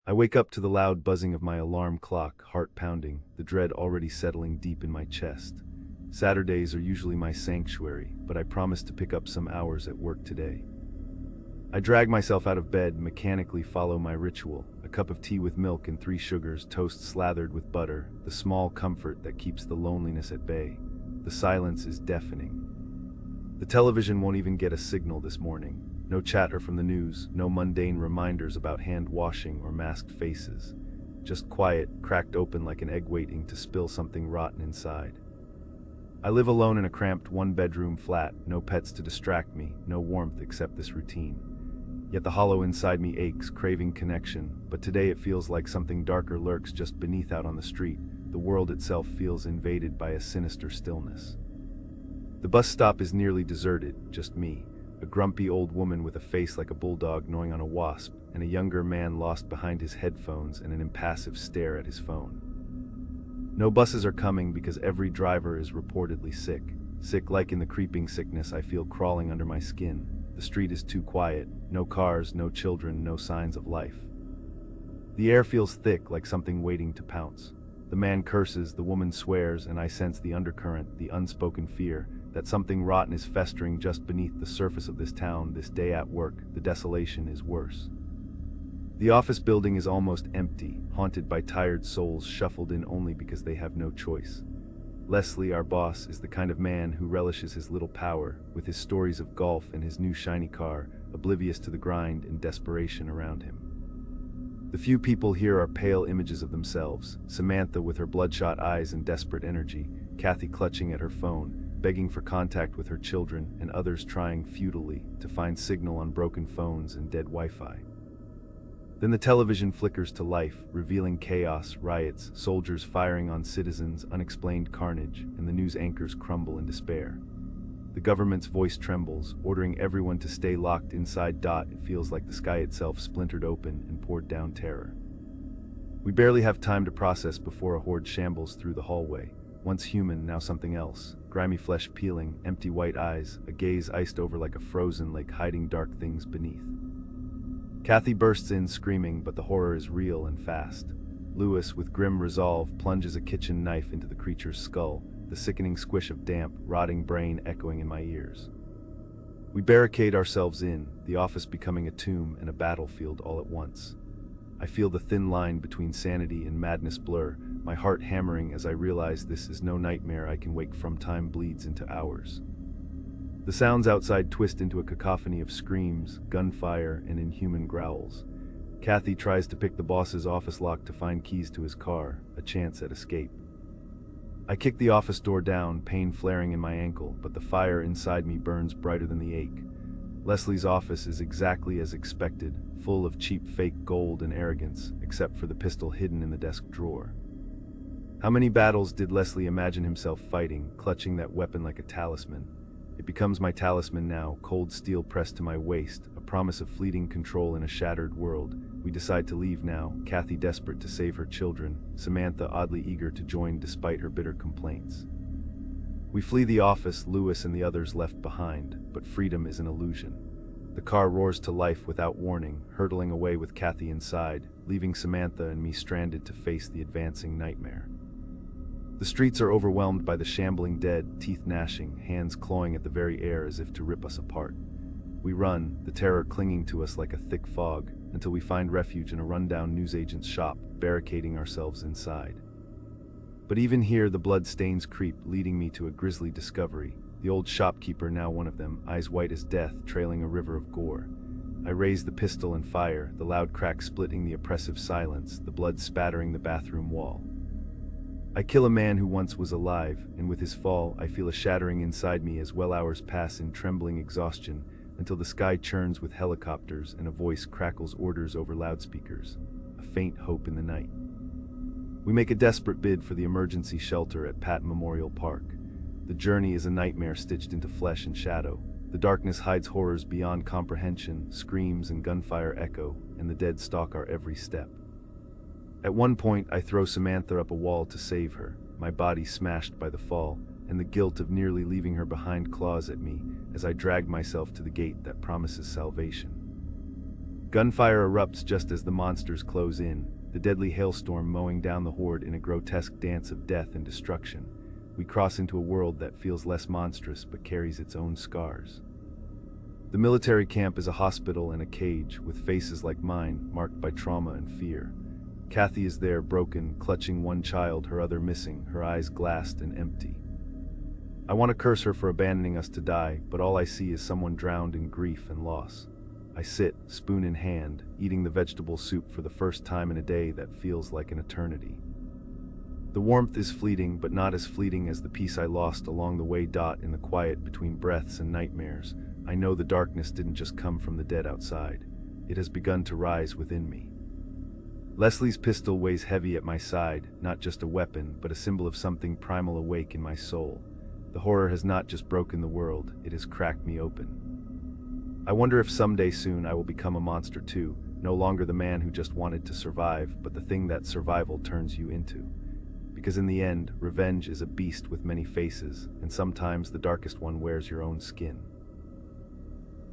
I wake up to the loud buzzing of my alarm clock, heart pounding, the dread already settling deep in my chest. Saturdays are usually my sanctuary, but I promise to pick up some hours at work today. I drag myself out of bed, mechanically follow my ritual, a cup of tea with milk and 3 sugars, toast slathered with butter, the small comfort that keeps the loneliness at bay. The silence is deafening. The television won't even get a signal this morning. No chatter from the news, no mundane reminders about hand washing or masked faces. Just quiet, cracked open like an egg waiting to spill something rotten inside. I live alone in a cramped 1-bedroom flat, no pets to distract me, no warmth except this routine. Yet the hollow inside me aches, craving connection, but today it feels like something darker lurks just beneath out on the street. The world itself feels invaded by a sinister stillness. The bus stop is nearly deserted, just me. A grumpy old woman with a face like a bulldog gnawing on a wasp, and a younger man lost behind his headphones and an impassive stare at his phone. No buses are coming because every driver is reportedly sick. Sick like in the creeping sickness I feel crawling under my skin. The street is too quiet, no cars, no children, no signs of life. The air feels thick like something waiting to pounce. The man curses, the woman swears, and I sense the undercurrent, the unspoken fear, that something rotten is festering just beneath the surface of this town. This day at work, the desolation is worse. The office building is almost empty, haunted by tired souls shuffled in only because they have no choice. Leslie, our boss, is the kind of man who relishes his little power, with his stories of golf and his new shiny car, oblivious to the grind and desperation around him. The few people here are pale images of themselves, Samantha with her bloodshot eyes and desperate energy, Kathy clutching at her phone, begging for contact with her children, and others trying futilely to find signal on broken phones and dead Wi-Fi. Then the television flickers to life, revealing chaos, riots, soldiers firing on citizens, unexplained carnage, and the news anchors crumble in despair. The government's voice trembles, ordering everyone to stay locked inside. It feels like the sky itself splintered open and poured down terror. We barely have time to process before a horde shambles through the hallway. Once human, now something else. Grimy flesh peeling, empty white eyes, a gaze iced over like a frozen lake hiding dark things beneath. Kathy bursts in screaming, but the horror is real and fast. Lewis, with grim resolve, plunges a kitchen knife into the creature's skull, the sickening squish of damp, rotting brain echoing in my ears. We barricade ourselves in, the office becoming a tomb and a battlefield all at once. I feel the thin line between sanity and madness blur, my heart hammering as I realize this is no nightmare I can wake from. Time bleeds into hours. The sounds outside twist into a cacophony of screams, gunfire, and inhuman growls. Kathy tries to pick the boss's office lock to find keys to his car, a chance at escape. I kick the office door down, pain flaring in my ankle, but the fire inside me burns brighter than the ache. Leslie's office is exactly as expected, full of cheap fake gold and arrogance, except for the pistol hidden in the desk drawer. How many battles did Leslie imagine himself fighting, clutching that weapon like a talisman? It becomes my talisman now, cold steel pressed to my waist, a promise of fleeting control in a shattered world. We decide to leave now, Kathy desperate to save her children, Samantha oddly eager to join despite her bitter complaints. We flee the office, Lewis and the others left behind, but freedom is an illusion. The car roars to life without warning, hurtling away with Kathy inside, leaving Samantha and me stranded to face the advancing nightmare. The streets are overwhelmed by the shambling dead, teeth gnashing, hands clawing at the very air as if to rip us apart. We run, the terror clinging to us like a thick fog, until we find refuge in a rundown newsagent's shop, barricading ourselves inside. But even here the blood stains creep, leading me to a grisly discovery. The old shopkeeper, now one of them, eyes white as death, trailing a river of gore. I raise the pistol and fire, the loud crack splitting the oppressive silence, the blood spattering the bathroom wall. I kill a man who once was alive, and with his fall, I feel a shattering inside me as well hours pass in trembling exhaustion, until the sky churns with helicopters and a voice crackles orders over loudspeakers, a faint hope in the night. We make a desperate bid for the emergency shelter at Pat Memorial Park. The journey is a nightmare stitched into flesh and shadow. The darkness hides horrors beyond comprehension, screams and gunfire echo, and the dead stalk our every step. At one point, I throw Samantha up a wall to save her, my body smashed by the fall, and the guilt of nearly leaving her behind claws at me as I drag myself to the gate that promises salvation. Gunfire erupts just as the monsters close in, the deadly hailstorm mowing down the horde in a grotesque dance of death and destruction. We cross into a world that feels less monstrous but carries its own scars. The military camp is a hospital in a cage, with faces like mine, marked by trauma and fear. Kathy is there, broken, clutching one child, her other missing, her eyes glassed and empty. I want to curse her for abandoning us to die, but all I see is someone drowned in grief and loss. I sit, spoon in hand, eating the vegetable soup for the first time in a day that feels like an eternity. The warmth is fleeting, but not as fleeting as the peace I lost along the way. In the quiet between breaths and nightmares, I know the darkness didn't just come from the dead outside. It has begun to rise within me. Leslie's pistol weighs heavy at my side, not just a weapon, but a symbol of something primal awake in my soul. The horror has not just broken the world, it has cracked me open. I wonder if someday soon I will become a monster too, no longer the man who just wanted to survive, but the thing that survival turns you into. Because in the end, revenge is a beast with many faces, and sometimes the darkest one wears your own skin.